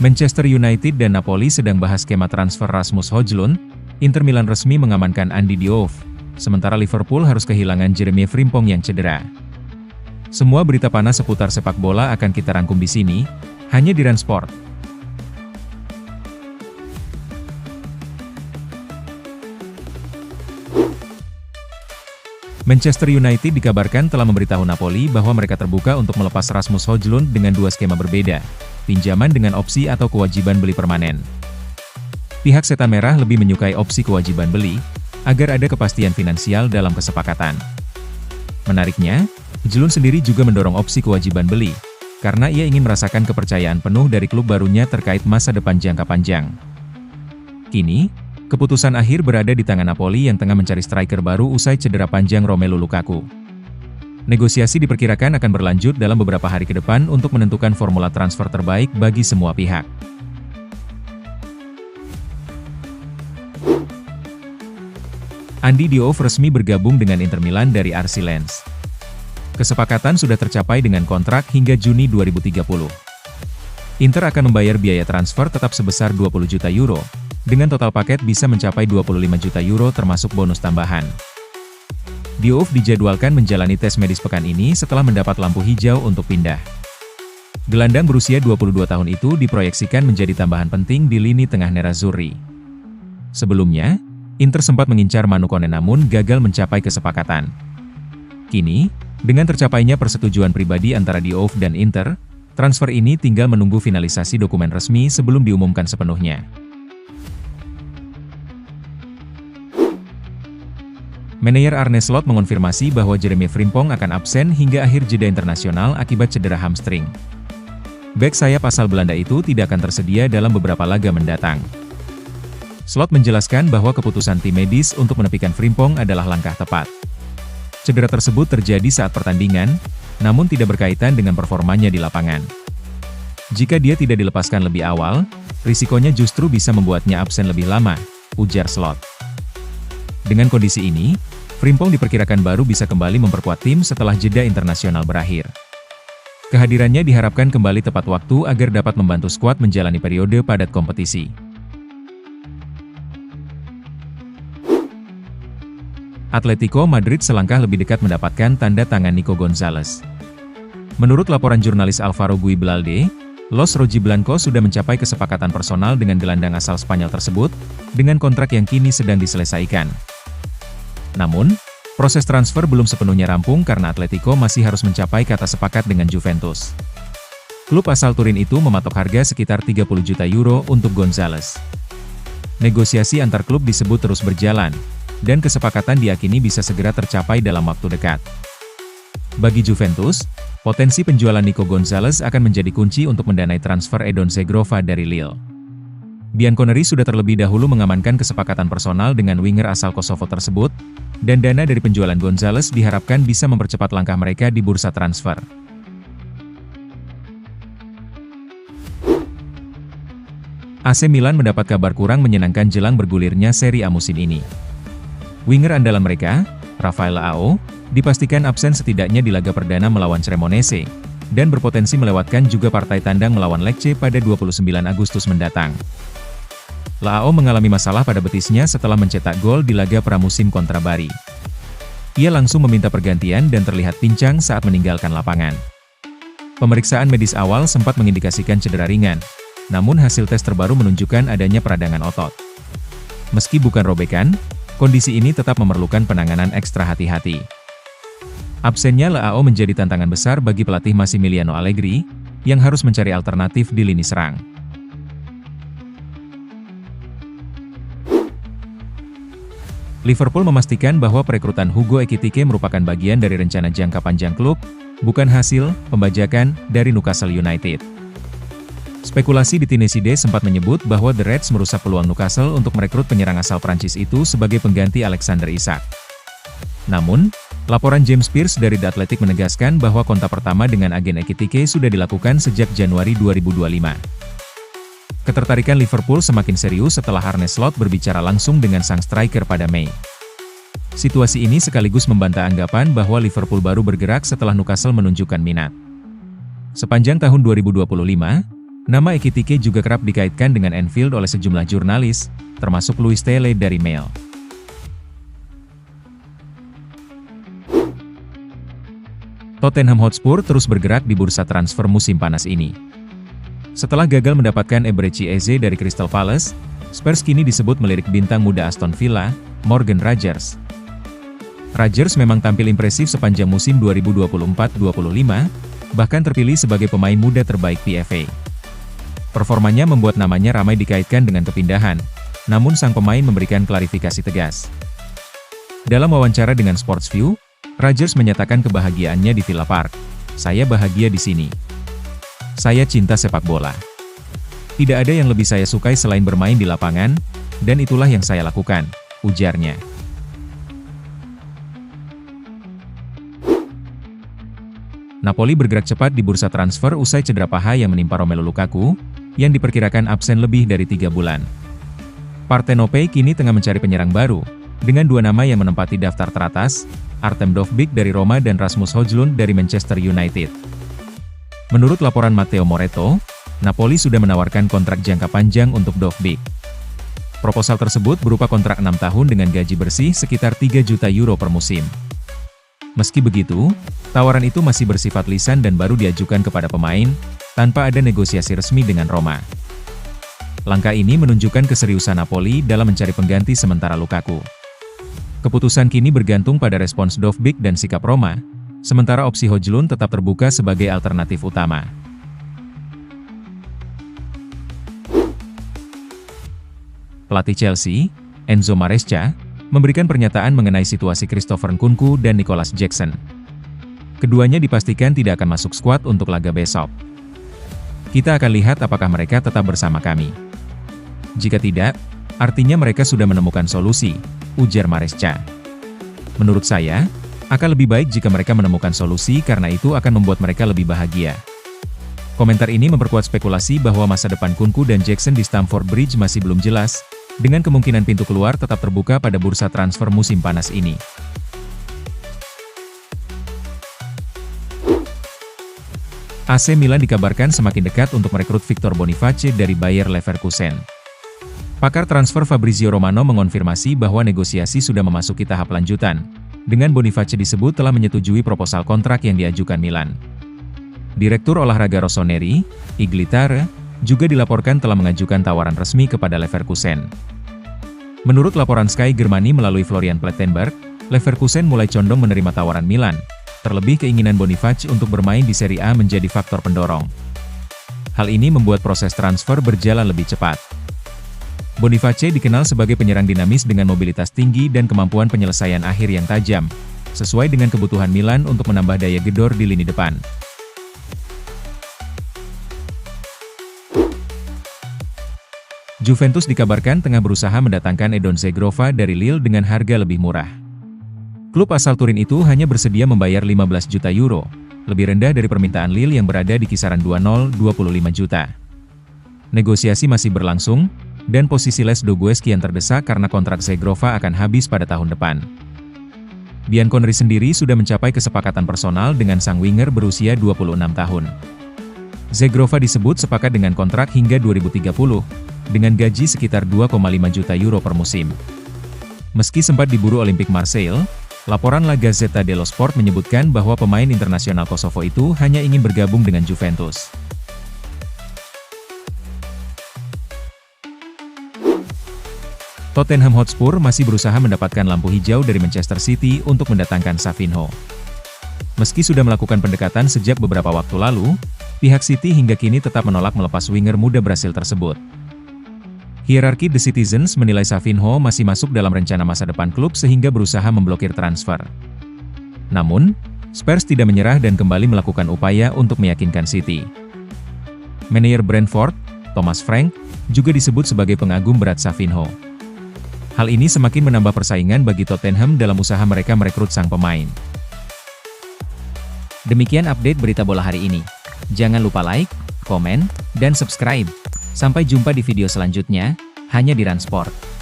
Manchester United dan Napoli sedang bahas skema transfer Rasmus Højlund. Inter Milan resmi mengamankan Andy Diouf, sementara Liverpool harus kehilangan Jeremy Frimpong yang cedera. Semua berita panas seputar sepak bola akan kita rangkum di sini, hanya di Run Sport. Manchester United dikabarkan telah memberitahu Napoli bahwa mereka terbuka untuk melepas Rasmus Højlund dengan dua skema berbeda, pinjaman dengan opsi atau kewajiban beli permanen. Pihak Setan Merah lebih menyukai opsi kewajiban beli, agar ada kepastian finansial dalam kesepakatan. Menariknya, Højlund sendiri juga mendorong opsi kewajiban beli, karena ia ingin merasakan kepercayaan penuh dari klub barunya terkait masa depan jangka panjang. Kini, keputusan akhir berada di tangan Napoli yang tengah mencari striker baru usai cedera panjang Romelu Lukaku. Negosiasi diperkirakan akan berlanjut dalam beberapa hari ke depan untuk menentukan formula transfer terbaik bagi semua pihak. Andy Diouf resmi bergabung dengan Inter Milan dari RC Lens. Kesepakatan sudah tercapai dengan kontrak hingga Juni 2030. Inter akan membayar biaya transfer tetap sebesar 20 juta euro, dengan total paket bisa mencapai 25 juta euro termasuk bonus tambahan. Diouf dijadwalkan menjalani tes medis pekan ini setelah mendapat lampu hijau untuk pindah. Gelandang berusia 22 tahun itu diproyeksikan menjadi tambahan penting di lini tengah Nerazzurri. Sebelumnya, Inter sempat mengincar Manu Koné namun gagal mencapai kesepakatan. Kini, dengan tercapainya persetujuan pribadi antara Diouf dan Inter, transfer ini tinggal menunggu finalisasi dokumen resmi sebelum diumumkan sepenuhnya. Manajer Arne Slot mengonfirmasi bahwa Jeremy Frimpong akan absen hingga akhir jeda internasional akibat cedera hamstring. Bek sayap asal Belanda itu tidak akan tersedia dalam beberapa laga mendatang. Slot menjelaskan bahwa keputusan tim medis untuk menepikan Frimpong adalah langkah tepat. Cedera tersebut terjadi saat pertandingan, namun tidak berkaitan dengan performanya di lapangan. Jika dia tidak dilepaskan lebih awal, risikonya justru bisa membuatnya absen lebih lama, ujar Slot. Dengan kondisi ini, Frimpong diperkirakan baru bisa kembali memperkuat tim setelah jeda internasional berakhir. Kehadirannya diharapkan kembali tepat waktu agar dapat membantu skuad menjalani periode padat kompetisi. Atletico Madrid selangkah lebih dekat mendapatkan tanda tangan Nico Gonzalez. Menurut laporan jurnalis Alvaro Guibelalde, Los Rojiblancos sudah mencapai kesepakatan personal dengan gelandang asal Spanyol tersebut, dengan kontrak yang kini sedang diselesaikan. Namun, proses transfer belum sepenuhnya rampung karena Atletico masih harus mencapai kata sepakat dengan Juventus. Klub asal Turin itu mematok harga sekitar 30 juta euro untuk Gonzalez. Negosiasi antar klub disebut terus berjalan, dan kesepakatan diyakini bisa segera tercapai dalam waktu dekat. Bagi Juventus, potensi penjualan Nico Gonzalez akan menjadi kunci untuk mendanai transfer Edon Zegrova dari Lille. Bianconeri sudah terlebih dahulu mengamankan kesepakatan personal dengan winger asal Kosovo tersebut, dan dana dari penjualan Gonzalez diharapkan bisa mempercepat langkah mereka di bursa transfer. AC Milan mendapat kabar kurang menyenangkan jelang bergulirnya Serie A musim ini. Winger andalan mereka, Rafael Leao, dipastikan absen setidaknya di laga perdana melawan Cremonese, dan berpotensi melewatkan juga partai tandang melawan Lecce pada 29 Agustus mendatang. Leao mengalami masalah pada betisnya setelah mencetak gol di laga pramusim kontra Bari. Ia langsung meminta pergantian dan terlihat pincang saat meninggalkan lapangan. Pemeriksaan medis awal sempat mengindikasikan cedera ringan, namun hasil tes terbaru menunjukkan adanya peradangan otot. Meski bukan robekan, kondisi ini tetap memerlukan penanganan ekstra hati-hati. Absennya Leao menjadi tantangan besar bagi pelatih Massimiliano Allegri, yang harus mencari alternatif di lini serang. Liverpool memastikan bahwa perekrutan Hugo Ekitike merupakan bagian dari rencana jangka panjang klub, bukan hasil pembajakan dari Newcastle United. Spekulasi di Tinneside sempat menyebut bahwa The Reds merusak peluang Newcastle untuk merekrut penyerang asal Prancis itu sebagai pengganti Alexander Isak. Namun, laporan James Pearce dari The Athletic menegaskan bahwa kontak pertama dengan agen Ekitike sudah dilakukan sejak Januari 2025. Ketertarikan Liverpool semakin serius setelah Arne Slot berbicara langsung dengan sang striker pada Mei. Situasi ini sekaligus membantah anggapan bahwa Liverpool baru bergerak setelah Newcastle menunjukkan minat. Sepanjang tahun 2025, Nama Ekitike juga kerap dikaitkan dengan Anfield oleh sejumlah jurnalis, termasuk Louis Tele dari Mail. Tottenham Hotspur terus bergerak di bursa transfer musim panas ini. Setelah gagal mendapatkan Eberechi Eze dari Crystal Palace, Spurs kini disebut melirik bintang muda Aston Villa, Morgan Rogers. Rogers memang tampil impresif sepanjang musim 2024-25, bahkan terpilih sebagai pemain muda terbaik PFA. Performanya membuat namanya ramai dikaitkan dengan kepindahan, namun sang pemain memberikan klarifikasi tegas. Dalam wawancara dengan Sportsview, Rogers menyatakan kebahagiaannya di Villa Park. "Saya bahagia di sini. Saya cinta sepak bola. Tidak ada yang lebih saya sukai selain bermain di lapangan, dan itulah yang saya lakukan," ujarnya. Napoli bergerak cepat di bursa transfer usai cedera paha yang menimpa Romelu Lukaku, yang diperkirakan absen lebih dari 3 bulan. Partenope kini tengah mencari penyerang baru, dengan 2 nama yang menempati daftar teratas, Artem Dovbyk dari Roma dan Rasmus Højlund dari Manchester United. Menurut laporan Matteo Moretto, Napoli sudah menawarkan kontrak jangka panjang untuk Dovbyk. Proposal tersebut berupa kontrak 6 tahun dengan gaji bersih sekitar 3 juta euro per musim. Meski begitu, tawaran itu masih bersifat lisan dan baru diajukan kepada pemain, tanpa ada negosiasi resmi dengan Roma. Langkah ini menunjukkan keseriusan Napoli dalam mencari pengganti sementara Lukaku. Keputusan kini bergantung pada respons Dovbyk dan sikap Roma, sementara opsi Højlund tetap terbuka sebagai alternatif utama. Pelatih Chelsea, Enzo Maresca, memberikan pernyataan mengenai situasi Christopher Nkunku dan Nicolas Jackson. Keduanya dipastikan tidak akan masuk skuad untuk laga besok. "Kita akan lihat apakah mereka tetap bersama kami. Jika tidak, artinya mereka sudah menemukan solusi," ujar Maresca. "Menurut saya, akan lebih baik jika mereka menemukan solusi karena itu akan membuat mereka lebih bahagia." Komentar ini memperkuat spekulasi bahwa masa depan Nkunku dan Jackson di Stamford Bridge masih belum jelas, dengan kemungkinan pintu keluar tetap terbuka pada bursa transfer musim panas ini. AC Milan dikabarkan semakin dekat untuk merekrut Victor Boniface dari Bayer Leverkusen. Pakar transfer Fabrizio Romano mengonfirmasi bahwa negosiasi sudah memasuki tahap lanjutan, dengan Boniface disebut telah menyetujui proposal kontrak yang diajukan Milan. Direktur olahraga Rossoneri, Iglitare, juga dilaporkan telah mengajukan tawaran resmi kepada Leverkusen. Menurut laporan Sky Germany melalui Florian Plettenberg, Leverkusen mulai condong menerima tawaran Milan, terlebih keinginan Boniface untuk bermain di Serie A menjadi faktor pendorong. Hal ini membuat proses transfer berjalan lebih cepat. Boniface dikenal sebagai penyerang dinamis dengan mobilitas tinggi dan kemampuan penyelesaian akhir yang tajam, sesuai dengan kebutuhan Milan untuk menambah daya gedor di lini depan. Juventus dikabarkan tengah berusaha mendatangkan Edon Zegrova dari Lille dengan harga lebih murah. Klub asal Turin itu hanya bersedia membayar 15 juta euro, lebih rendah dari permintaan Lille yang berada di kisaran 20-25 juta. Negosiasi masih berlangsung, dan posisi Les Dogues kian terdesak karena kontrak Zegrova akan habis pada tahun depan. Bianconeri sendiri sudah mencapai kesepakatan personal dengan sang winger berusia 26 tahun. Zegrova disebut sepakat dengan kontrak hingga 2030, dengan gaji sekitar 2,5 juta euro per musim. Meski sempat diburu Olympique Marseille, laporan La Gazzetta dello Sport menyebutkan bahwa pemain internasional Kosovo itu hanya ingin bergabung dengan Juventus. Tottenham Hotspur masih berusaha mendapatkan lampu hijau dari Manchester City untuk mendatangkan Savinho. Meski sudah melakukan pendekatan sejak beberapa waktu lalu, pihak City hingga kini tetap menolak melepas winger muda Brasil tersebut. Hierarki The Citizens menilai Savinho masih masuk dalam rencana masa depan klub sehingga berusaha memblokir transfer. Namun, Spurs tidak menyerah dan kembali melakukan upaya untuk meyakinkan City. Manajer Brentford, Thomas Frank, juga disebut sebagai pengagum berat Savinho. Hal ini semakin menambah persaingan bagi Tottenham dalam usaha mereka merekrut sang pemain. Demikian update berita bola hari ini. Jangan lupa like, komen, dan subscribe. Sampai jumpa di video selanjutnya, hanya di Run Sport.